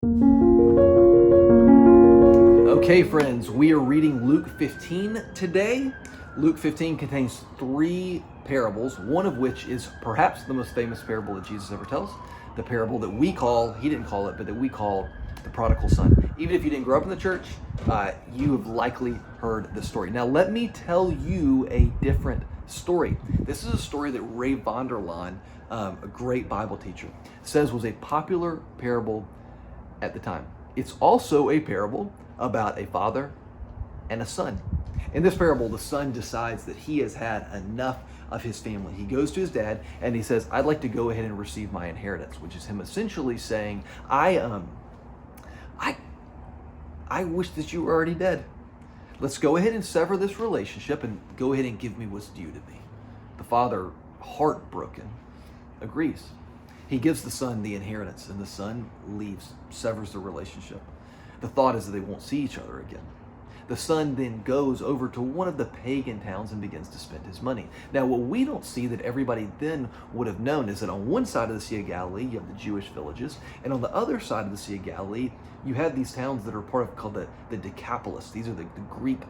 Okay, friends, we are reading Luke 15 today. Luke 15 contains three parables, one of which is perhaps the most famous parable that Jesus ever tells. The parable that we call, he didn't call it, but that we call the prodigal son. Even if you didn't grow up in the church, you have likely heard the story. Now, let me tell you a different story. This is a story that Ray Vander Laan, a great Bible teacher, says was a popular parable at the time. It's also a parable about a father and a son. In this parable, the son decides that he has had enough of his family. He goes to his dad and he says, "I'd like to go ahead and receive my inheritance," which is him essentially saying, I wish that you were already dead. Let's go ahead and sever this relationship and go ahead and give me what's due to me. The father, heartbroken, agrees. He gives the son the inheritance, and the son leaves, severs the relationship. The thought is that they won't see each other again. The son then goes over to one of the pagan towns and begins to spend his money. Now, what we don't see that everybody then would have known is that on one side of the Sea of Galilee, you have the Jewish villages, and on the other side of the Sea of Galilee, you have these towns that are part of called the Decapolis. These are the Greek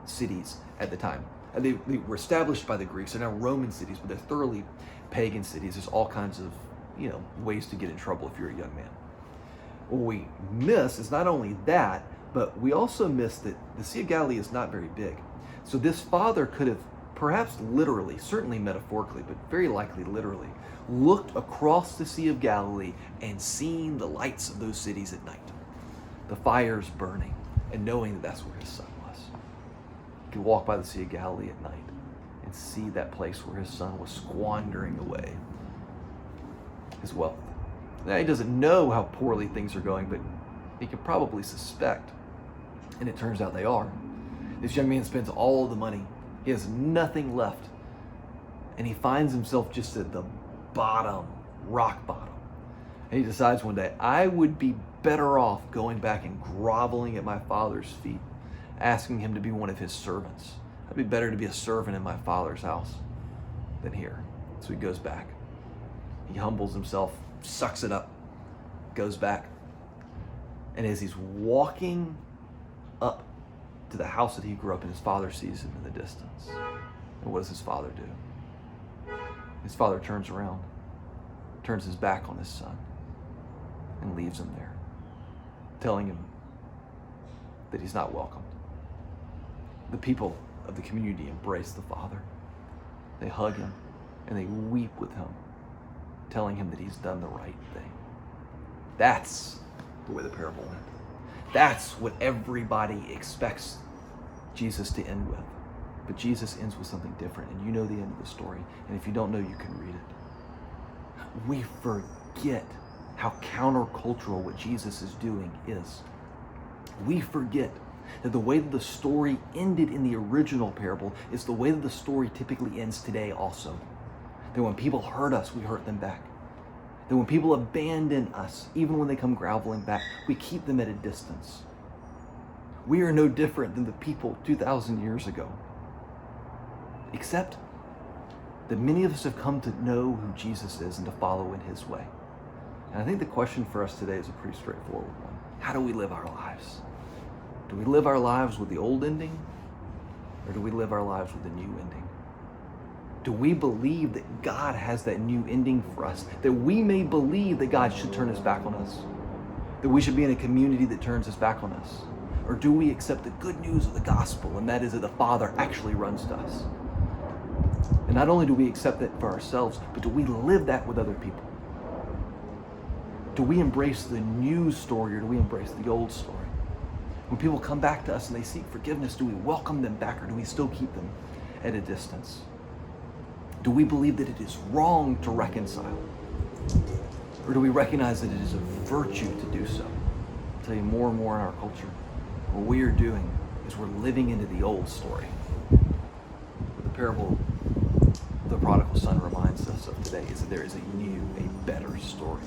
cities at the time. They were established by the Greeks. They're now Roman cities, but they're thoroughly pagan cities. There's all kinds of ways to get in trouble if you're a young man. What we miss is not only that, but we also miss that the Sea of Galilee is not very big. So this father could have perhaps literally, certainly metaphorically, but very likely literally, looked across the Sea of Galilee and seen the lights of those cities at night, the fires burning, and knowing that that's where his son was. He could walk by the Sea of Galilee at night and see that place where his son was squandering away his wealth. Now, he doesn't know how poorly things are going, but he could probably suspect. And it turns out they are. This young man spends all of the money. He has nothing left. And he finds himself just at the bottom, rock bottom. And he decides one day, I would be better off going back and groveling at my father's feet, asking him to be one of his servants. It'd be better to be a servant in my father's house than here. So he goes back. He humbles himself, sucks it up, goes back. And as he's walking up to the house that he grew up in, his father sees him in the distance. And what does his father do? His father turns around, turns his back on his son, and leaves him there, telling him that he's not welcomed. The people of the community embrace the father. They hug him and they weep with him, telling him that he's done the right thing. That's the way the parable went. That's what everybody expects Jesus to end with. But Jesus ends with something different, and you know the end of the story. And if you don't know, you can read it. We forget how countercultural what Jesus is doing is. We forget that the way that the story ended in the original parable is the way that the story typically ends today also. That when people hurt us, we hurt them back. That when people abandon us, even when they come groveling back, we keep them at a distance. We are no different than the people 2,000 years ago. Except that many of us have come to know who Jesus is and to follow in his way. And I think the question for us today is a pretty straightforward one. How do we live our lives? Do we live our lives with the old ending? Or do we live our lives with the new ending? Do we believe that God has that new ending for us? That we may believe that God should turn his back on us? That we should be in a community that turns his back on us? Or do we accept the good news of the gospel, and that is that the Father actually runs to us? And not only do we accept that for ourselves, but do we live that with other people? Do we embrace the new story, or do we embrace the old story? When people come back to us and they seek forgiveness, do we welcome them back, or do we still keep them at a distance? Do we believe that it is wrong to reconcile? Or do we recognize that it is a virtue to do so? I'll tell you, more and more in our culture, what we are doing is we're living into the old story. What the parable of the prodigal son reminds us of today is that there is a new, a better story.